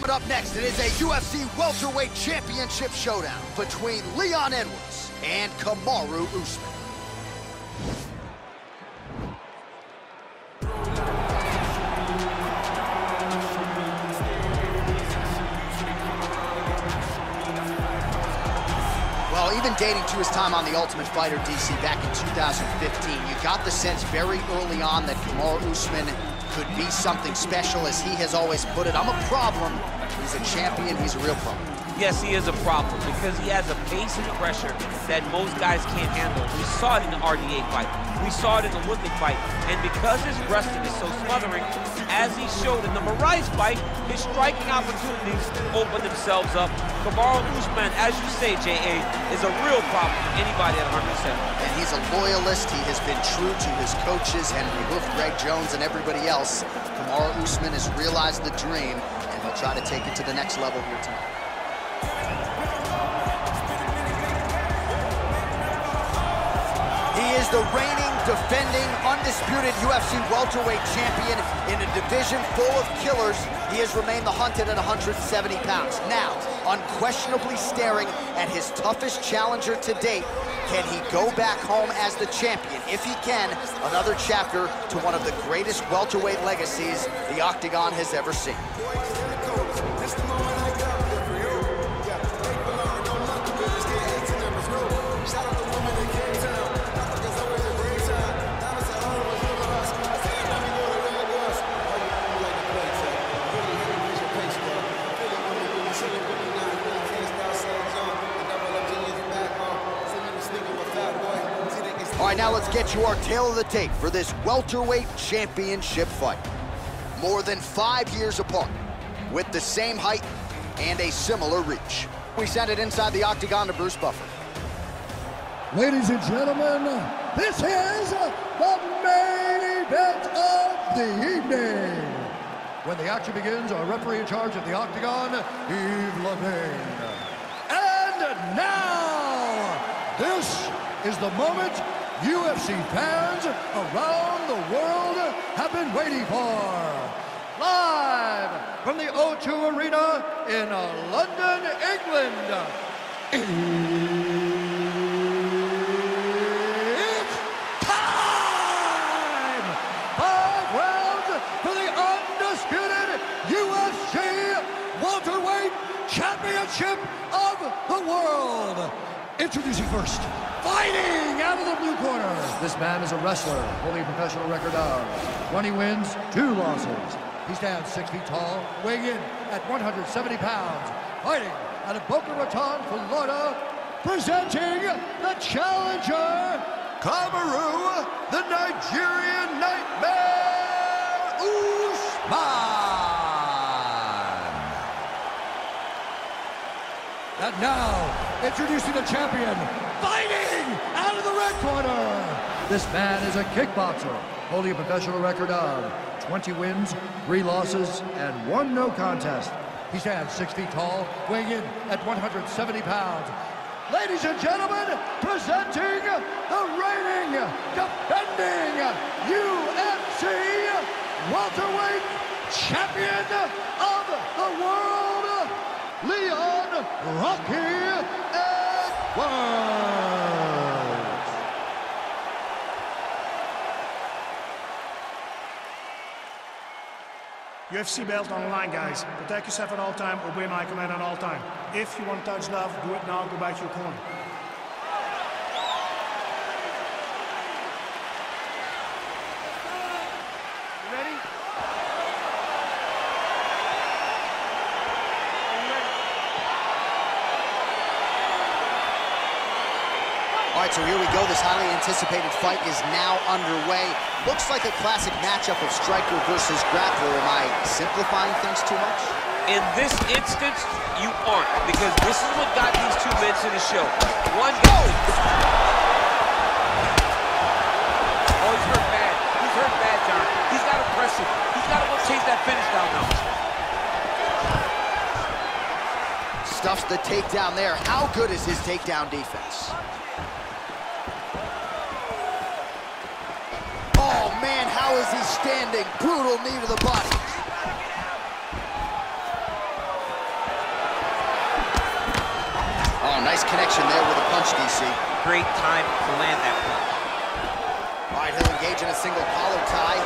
Coming up next, it is a UFC Welterweight Championship showdown between Leon Edwards and Kamaru Usman. Well, even dating to his time on The Ultimate Fighter, DC, back in 2015, you got the sense very early on that Kamaru Usman could be something special. As he has always put it, I'm a problem. He's a champion, he's a real problem. Yes, he is a problem because he has a pace and pressure that most guys can't handle. We saw it in the RDA fight. We saw it in the Woodley fight. And because his wrestling is so smothering, as he showed in the Moraes fight, his striking opportunities open themselves up. Kamaru Usman, as you say, J.A., is a real problem for anybody at 107. And he's a loyalist. He has been true to his coaches, Henry Hoof, Greg Jones, and everybody else. Kamaru Usman has realized the dream, and he'll try to take it to the next level here tonight. He is the reigning, defending, undisputed UFC welterweight champion in a division full of killers. He has remained the hunted at 170 pounds. Now, unquestionably staring at his toughest challenger to date. Can he go back home as the champion? If he can, another chapter to one of the greatest welterweight legacies the Octagon has ever seen. All right, now let's get you our tale of the tape for this welterweight championship fight. More than 5 years apart, with the same height and a similar reach. We send it inside the Octagon to Bruce Buffer. Ladies and gentlemen, this is the main event of the evening. When the action begins, our referee in charge of the Octagon, Yves Levine. And now, this is the moment UFC fans around the world have been waiting for. Live from the O2 Arena in London, England. It's time! 5 rounds for the undisputed UFC Welterweight Championship of the world. Introducing first, fighting out of the blue corner. This man is a wrestler, holding a professional record of 20 wins, 2 losses. He stands 6 feet tall, weighing in at 170 pounds. Fighting out of Boca Raton, Florida, presenting the challenger, Kamaru, the Nigerian Nightmare, Usman. And now, introducing the champion, fighting out of the red corner. This man is a kickboxer, holding a professional record of 20 wins, 3 losses, and 1 no contest. He stands 6 feet tall, weighing in at 170 pounds. Ladies and gentlemen, presenting the reigning, defending UFC welterweight champion of the world, Leon Rocky Edwards. UFC belt on the line, guys. Protect yourself at all time, obey my command at all time. If you want to touch love, do it now, go back to your corner. You ready? All right, so here we go. This highly anticipated fight is now underway. Looks like a classic matchup of striker versus grappler. Am I simplifying things too much? In this instance, you aren't, because this is what got these 2 men to the show. One guy. Oh, he's hurt bad. He's hurt bad, John. He's got to press it. He's got to go chase that finish down now. Stuffs the takedown there. How good is his takedown defense? Oh, man, how is he standing? Brutal knee to the body. connection there with a punch, DC. Great time to land that punch. All right, he'll engage in a single collar tie.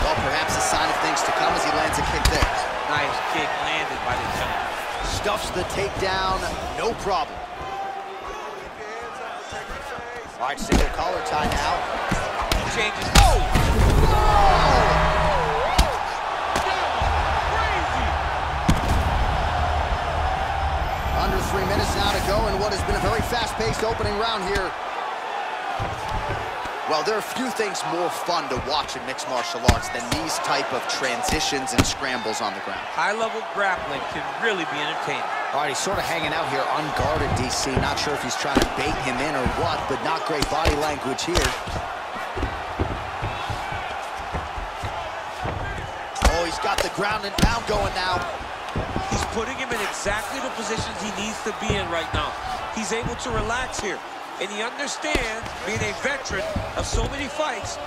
Well, perhaps a sign of things to come as he lands a kick there. Nice kick landed by the gentleman. Stuffs the takedown, no problem. All right, single collar tie now. Changes. Oh! Crazy! Under 3 minutes now to go in what has been a very fast-paced opening round here. Well, there are few things more fun to watch in mixed martial arts than these type of transitions and scrambles on the ground. High-level grappling can really be entertaining. All right, he's sort of hanging out here unguarded, DC. Not sure if he's trying to bait him in or what, but not great body language here. Oh, he's got the ground and pound going now. He's putting him in exactly the positions he needs to be in right now. He's able to relax here. And he understands, being a veteran of so many fights,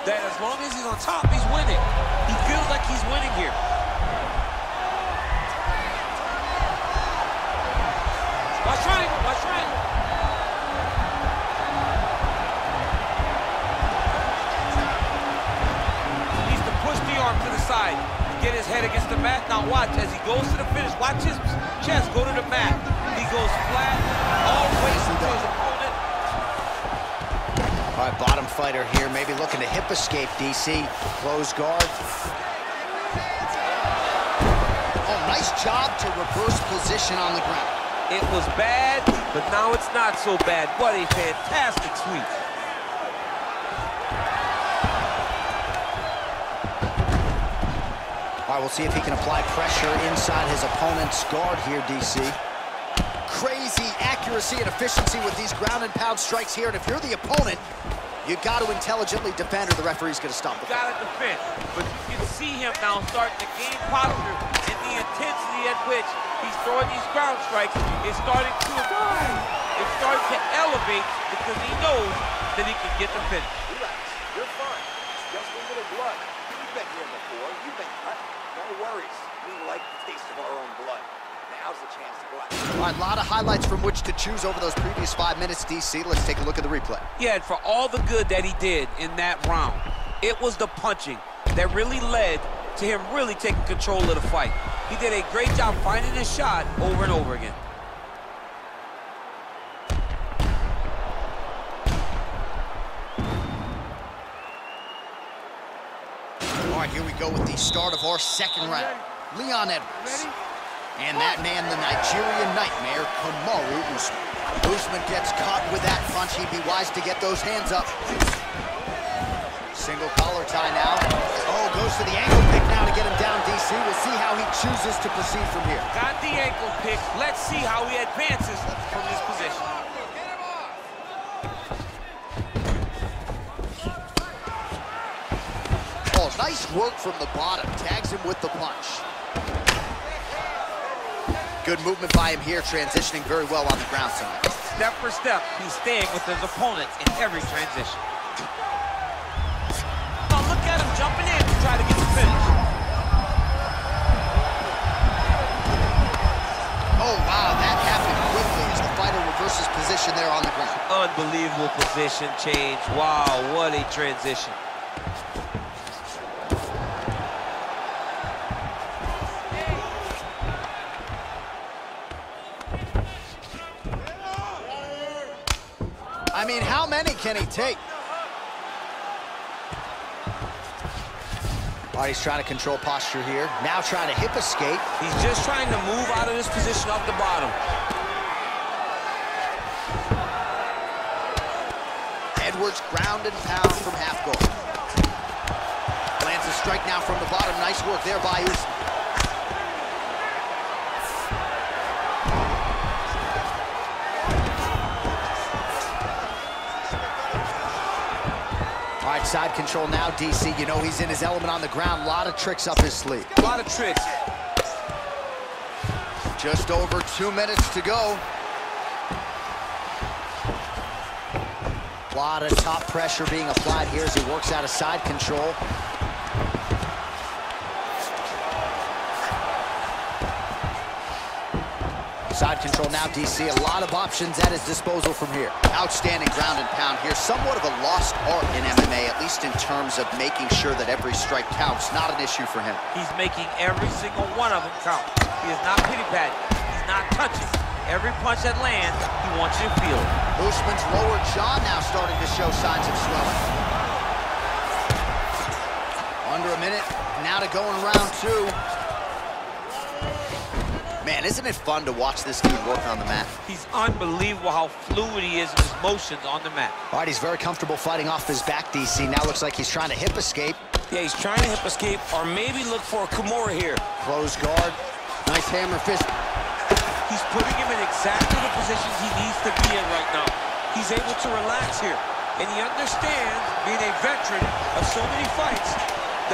that as long as he's on top, he's winning. He feels like he's winning here. Watch triangle, watch triangle. He needs to push the arm to the side, get his head against the mat. Now watch, as he goes to the finish, watch his chest go to the mat. He goes flat, all waist to his opponent. All right, bottom fighter here, maybe looking to hip escape, DC. Close guard. Oh, nice job to reverse position on the ground. It was bad, but now it's not so bad. What a fantastic sweep. All right, we'll see if he can apply pressure inside his opponent's guard here, DC. Crazy accuracy and efficiency with these ground and pound strikes here, and if you're the opponent, you got to intelligently defend or the referee's going to stop the fight. Got to defend, but you can see him now starting to gain posture, and the intensity at which he's throwing these ground strikes is starting to elevate because he knows that he can get the finish. Relax, you're fine. It's just a little blood. You've been here before. You've been cut. No worries. We like the taste of our own blood. Now's the chance to go out. All right, a lot of highlights from which to choose over those previous 5 minutes, DC. Let's take a look at the replay. Yeah, and for all the good that he did in that round, it was the punching that really led to him really taking control of the fight. He did a great job finding his shot over and over again. All right, here we go with the start of our second round. Leon Edwards. And that man, the Nigerian nightmare, Kamaru Usman. Usman gets caught with that punch. He'd be wise to get those hands up. Single collar tie now. Oh, goes to the ankle pick now to get him down, DC. We'll see how he chooses to proceed from here. Got the ankle pick. Let's see how he advances from this position. Oh, nice work from the bottom. Tags him with the punch. Good movement by him here, transitioning very well on the ground tonight. Step for step, he's staying with his opponent in every transition. Now look at him jumping in to try to get the finish. Oh, wow, that happened quickly as the fighter reverses position there on the ground. Unbelievable position change. Wow, what a transition. I mean, how many can he take? All right, he's trying to control posture here. Now trying to hip escape. He's just trying to move out of this position off the bottom. Edwards ground and pound from half guard. Lands a strike now from the bottom. Nice work there by Usman. All right, side control now, DC. You know he's in his element on the ground. A lot of tricks up his sleeve. A lot of tricks. Just over 2 minutes to go. A lot of top pressure being applied here as he works out of side control. Side control now, DC. A lot of options at his disposal from here. Outstanding ground and pound here. Somewhat of a lost art in MMA, at least in terms of making sure that every strike counts. Not an issue for him. He's making every single one of them count. He is not pity-patting. He's not touching. Every punch that lands, he wants you to feel it. Usman's lower jaw now starting to show signs of swelling. Under a minute now to go in round 2. Man, isn't it fun to watch this dude work on the mat? He's unbelievable how fluid he is in his motions on the mat. All right, he's very comfortable fighting off his back, DC. Now looks like he's trying to hip escape. Yeah, he's trying to hip escape or maybe look for a Kimura here. Closed guard. Nice hammer fist. He's putting him in exactly the position he needs to be in right now. He's able to relax here. And he understands, being a veteran of so many fights,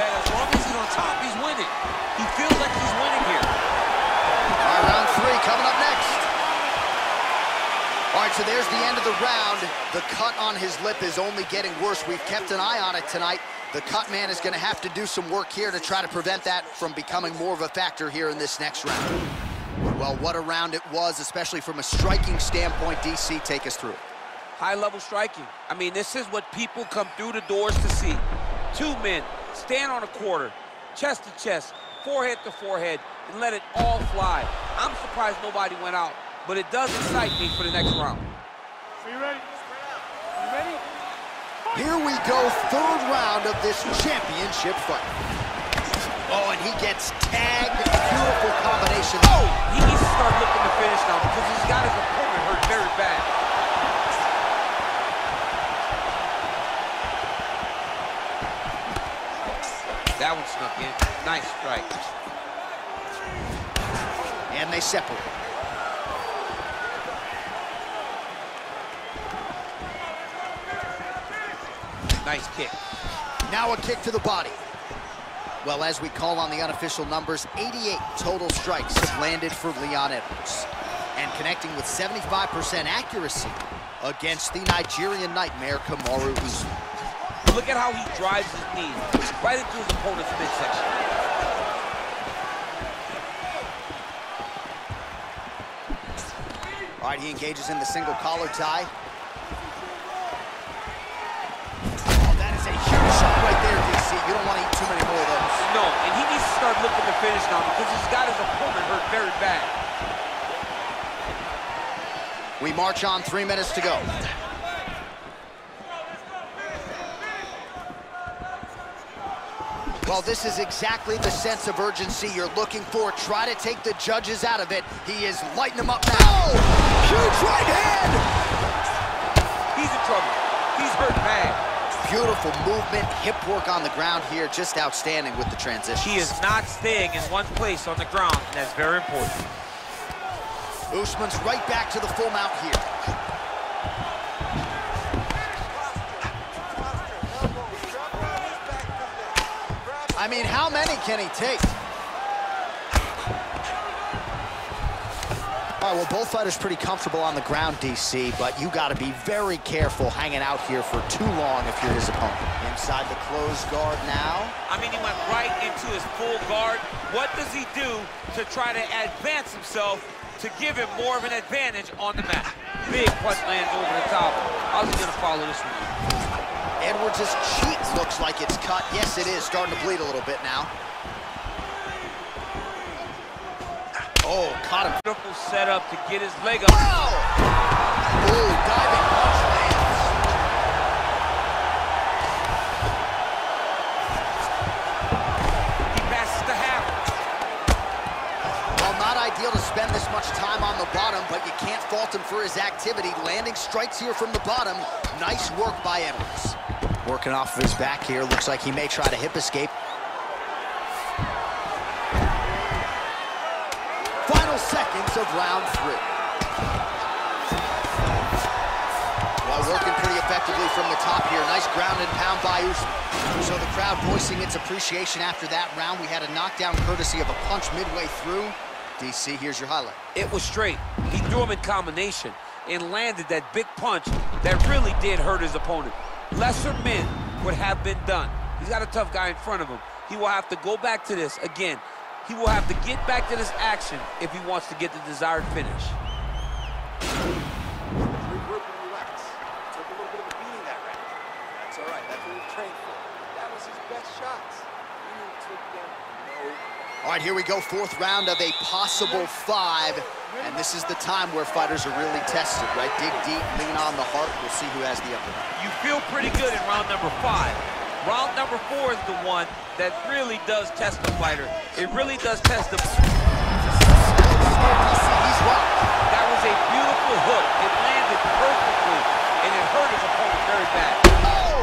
that as long as he's on top, he's winning. He feels like he's winning here. All right, round 3 coming up next. All right, so there's the end of the round. The cut on his lip is only getting worse. We've kept an eye on it tonight. The cut man is going to have to do some work here to try to prevent that from becoming more of a factor here in this next round. Well, what a round it was, especially from a striking standpoint. DC, take us through it. High-level striking. I mean, this is what people come through the doors to see. 2 men stand on a quarter, chest to chest, forehead to forehead, and let it all fly. I'm surprised nobody went out, but it does excite me for the next round. Are you ready? You ready? Here we go, 3rd round of this championship fight. Oh, and he gets tagged. Beautiful combination. Oh, he needs to start looking to finish now because he's got his opponent hurt very bad. That one snuck in. Nice strike. And they separate. Nice kick. Now a kick to the body. Well, as we call on the unofficial numbers, 88 total strikes have landed for Leon Edwards. And connecting with 75% accuracy against the Nigerian nightmare, Kamaru Usman. Look at how he drives his knee right into his opponent's midsection. All right, he engages in the single collar tie. Oh, that is a huge shot right there, DC. You don't want to eat too many more of those. No, and he needs to start looking to finish now because he's got his opponent hurt very bad. We march on, 3 minutes to go. Well, this is exactly the sense of urgency you're looking for. Try to take the judges out of it. He is lighting them up now. Oh, huge right hand! He's in trouble. He's hurt bad. Beautiful movement, hip work on the ground here. Just outstanding with the transition. He is not staying in one place on the ground, and that's very important. Usman's right back to the full mount here. I mean, how many can he take? All right, well, both fighters pretty comfortable on the ground, DC, but you got to be very careful hanging out here for too long if you're his opponent. Inside the closed guard now. I mean, he went right into his full guard. What does he do to try to advance himself to give him more of an advantage on the mat? Big punch lands over the top. How's he gonna follow this one? Edwards' cheek looks like it's cut. Yes, it is. Starting to bleed a little bit now. Oh, caught him. Beautiful setup to get his leg up. Wow! Ooh, diving punch lands. He passes the half. Well, not ideal to spend this much time on the bottom, but you can't fault him for his activity. Landing strikes here from the bottom. Nice work by Edwards. Working off of his back here. Looks like he may try to hip escape. Final seconds of round 3. Well, working pretty effectively from the top here. Nice ground and pound by Usman. So the crowd voicing its appreciation after that round. We had a knockdown courtesy of a punch midway through. DC, here's your highlight. It was straight. He threw him in combination and landed that big punch that really did hurt his opponent. Lesser men would have been done. He's got a tough guy in front of him. He will have to go back to this. Again, He will have to get back to this action if he wants to get the desired finish. Regroup and relax. Took a little bit of a beating that round. That's all right. That's what we've trained for. That was his best shots. You took them no. All right, here we go, fourth round of a possible 5. And this is the time where fighters are really tested, right? Dig deep, lean on the heart. We'll see who has the upper hand. You feel pretty good in round number 5. Round number 4 is the one that really does test the fighter. It really does test the... He's rocked. That was a beautiful hook. It landed perfectly, and it hurt his opponent very bad. Oh!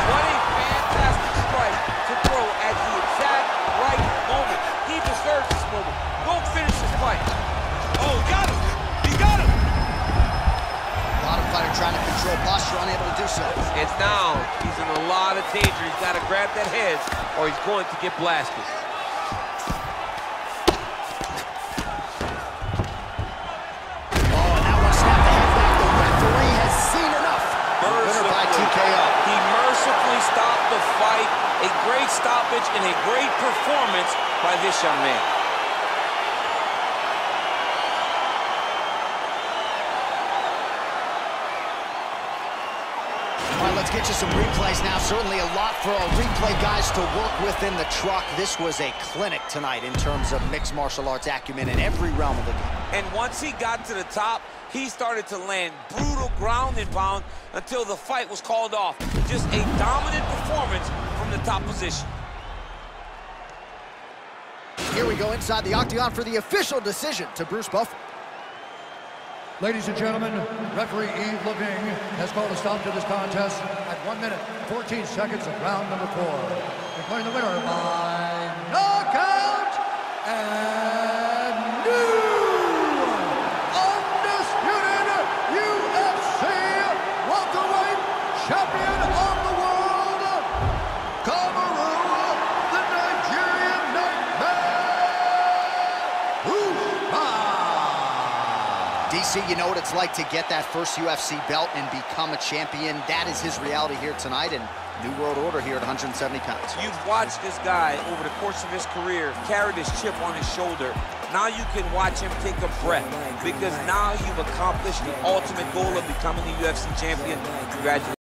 What a fantastic strike to throw at the exact right moment. He deserves this moment. Go finish this fight. Oh, got him. He got him. Bottom fighter trying to control posture, unable to do so. It's now. He's in a lot of danger. He's got to grab that head, or he's going to get blasted. Oh, and that one snapped the head back. The referee has seen enough. Winner by TKO. He mercifully stopped the fight. A great stoppage and a great performance by this young man. All right, let's get you some replays now. Certainly a lot for our replay guys to work with in the truck. This was a clinic tonight in terms of mixed martial arts acumen in every realm of the game. And once he got to the top, he started to land brutal ground and pound until the fight was called off. Just a dominant performance from the top position. Here we go inside the octagon for the official decision to Bruce Buffer. Ladies and gentlemen, referee Yves Leving has called a stop to this contest at 1 minute, 14 seconds of round number 4. Declaring the winner by knockout and new undisputed UFC welterweight champion of the world, Kamaru, the Nigerian Nightmare Usman. DC, you know what it's like to get that first UFC belt and become a champion. That is his reality here tonight, and new world order here at 170 pounds. You've watched this guy over the course of his career carry this chip on his shoulder. Now you can watch him take a breath, because now you've accomplished the ultimate goal of becoming the UFC champion. Congratulations.